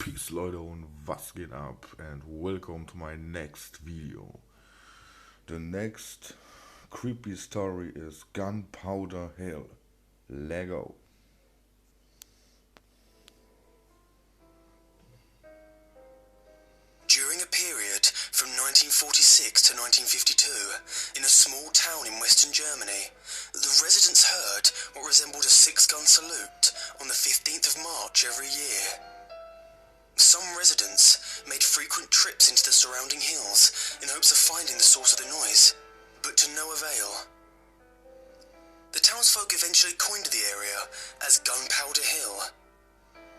Peace Leute und was geht ab and welcome to my next video. The next creepy story is Gunpowder Hill. Lego. During a period from 1946 to 1952, in a small town in western Germany, the residents heard what resembled a six-gun salute on the 15th of March every year. Some residents made frequent trips into the surrounding hills in hopes of finding the source of the noise, but to no avail. The townsfolk eventually coined the area as Gunpowder Hill.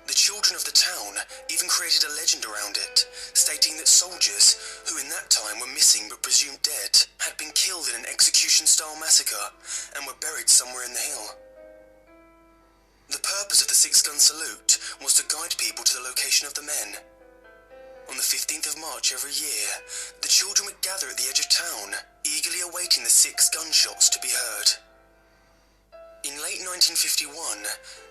The children of the town even created a legend around it, stating that soldiers, who in that time were missing but presumed dead, had been killed in an execution-style massacre and were buried somewhere in the hill. The purpose of the six-gun salute was to guide people to the location of the men. On the 15th of March every year, the children would gather at the edge of town, eagerly awaiting the six gunshots to be heard. In late 1951,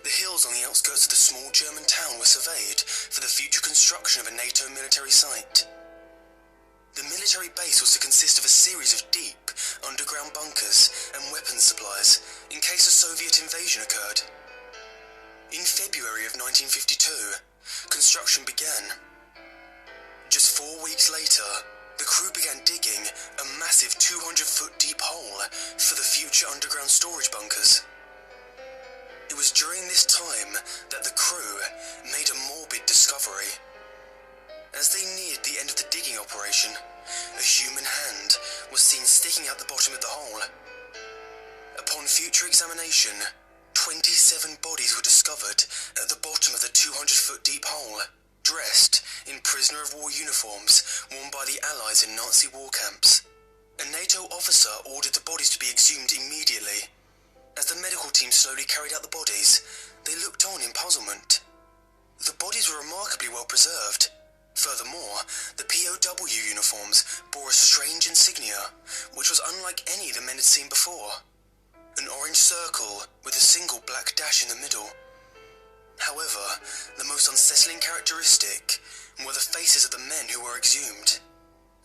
the hills on the outskirts of the small German town were surveyed for the future construction of a NATO military site. The military base was to consist of a series of deep, underground bunkers and weapons supplies in case a Soviet invasion occurred. In February of 1952, construction began. Just 4 weeks later, the crew began digging a massive 200-foot deep hole for the future underground storage bunkers. It was during this time that the crew made a morbid discovery. As they neared the end of the digging operation, a human hand was seen sticking out the bottom of the hole. Upon future examination, 27 bodies were discovered at the bottom of the 200-foot deep hole, dressed in prisoner-of-war uniforms worn by the Allies in Nazi war camps. A NATO officer ordered the bodies to be exhumed immediately. As the medical team slowly carried out the bodies, they looked on in puzzlement. The bodies were remarkably well preserved. Furthermore, the POW uniforms bore a strange insignia, which was unlike any the men had seen before. An orange circle with a single black dash in the middle. However, the most unsettling characteristic were the faces of the men who were exhumed.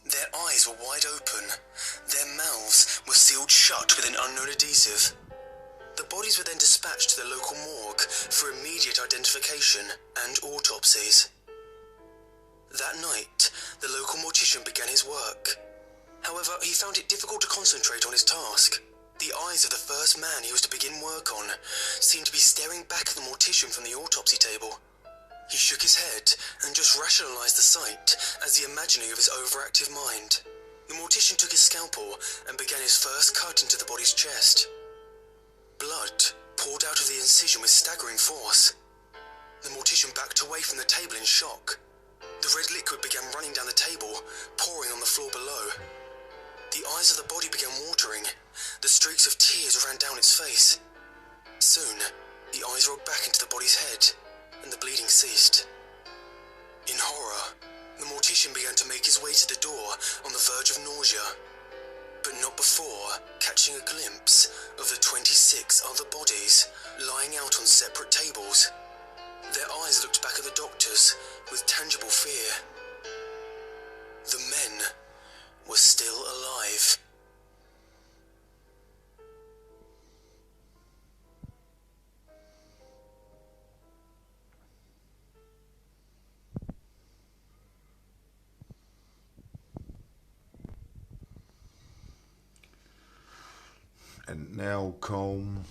Their eyes were wide open, their mouths were sealed shut with an unknown adhesive. The bodies were then dispatched to the local morgue for immediate identification and autopsies. That night, the local mortician began his work. However, he found it difficult to concentrate on his task. The eyes of the first man he was to begin work on seemed to be staring back at the mortician from the autopsy table. He shook his head and just rationalized the sight as the imagining of his overactive mind. The mortician took his scalpel and began his first cut into the body's chest. Blood poured out of the incision with staggering force. The mortician backed away from the table in shock. The red liquid began running down the table, pouring on the floor below. The eyes of the body began watering. The streaks of tears ran down its face. Soon, the eyes rolled back into the body's head, and the bleeding ceased. In horror, the mortician began to make his way to the door on the verge of nausea, but not before catching a glimpse of the 26 other bodies lying out on separate tables. Their eyes looked back at the doctors with tangible fear. The men were still alive. And now come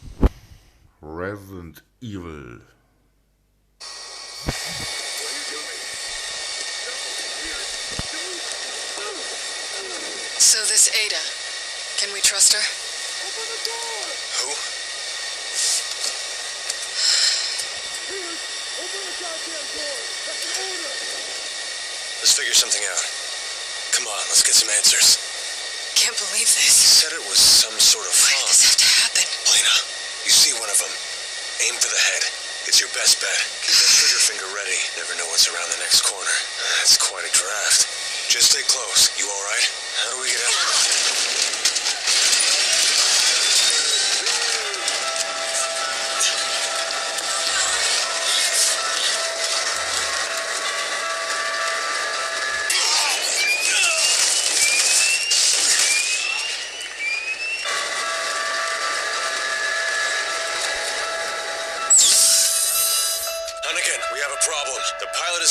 Resident Evil. So this Ada, can we trust her? Open the door! Who? Pierce, open the goddamn door! That's an order! Let's figure something out. Come on, let's get some answers. Can't believe You this. said it was some sort of Why did this have to happen? Lena, you see one of them. Aim for the head. It's your best bet. Keep that trigger finger ready. Never know what's around the next corner. That's quite a draft. Just stay close. You alright? How do we get out?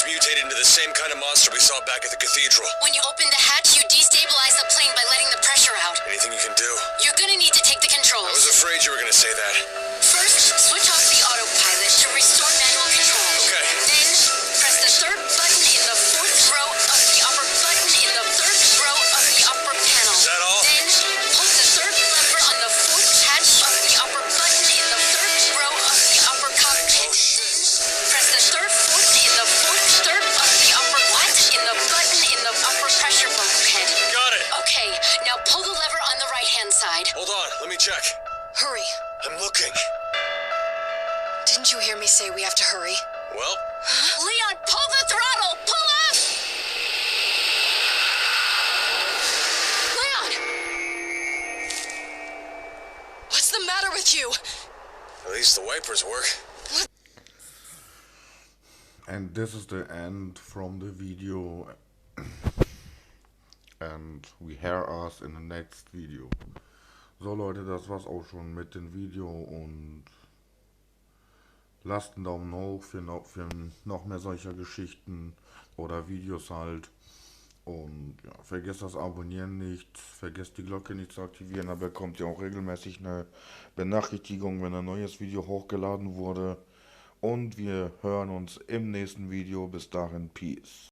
has mutated into the same kind of monster we saw back at the cathedral. When you open the hatch, you destabilize the plane by letting the pressure out. Anything you can do? You're gonna need to take the I was controls. afraid you were gonna say that. First, switch off the autopilot to restore manual control. Okay. Then, press the third button in the fourth row of the upper button in the third row of the upper panel. Is that all? Then, pull the third lever on the fourth hatch of the upper button in the third row of the upper cockpit. Oh, shit. Press the third fourth in the fourth third of the upper what in the button in the upper pressure bulkhead. Got it. Okay, now pull the lever on the right-hand side. Hold on, let me check. Hurry. I'm looking. Didn't you hear me say we have to hurry? Well, Leon, pull the throttle! Pull up! Leon! What's the matter with you? at least the wipers work. And this is the end from the video. And we hear us in the next video. So Leute, das war's auch schon mit dem Video und lasst einen Daumen hoch für noch mehr solcher Geschichten oder Videos halt. Und ja, vergesst das Abonnieren nicht, vergesst die Glocke nicht zu aktivieren, da bekommt ihr auch regelmäßig eine Benachrichtigung, wenn ein neues Video hochgeladen wurde. Und wir hören uns im nächsten Video. Bis dahin, Peace.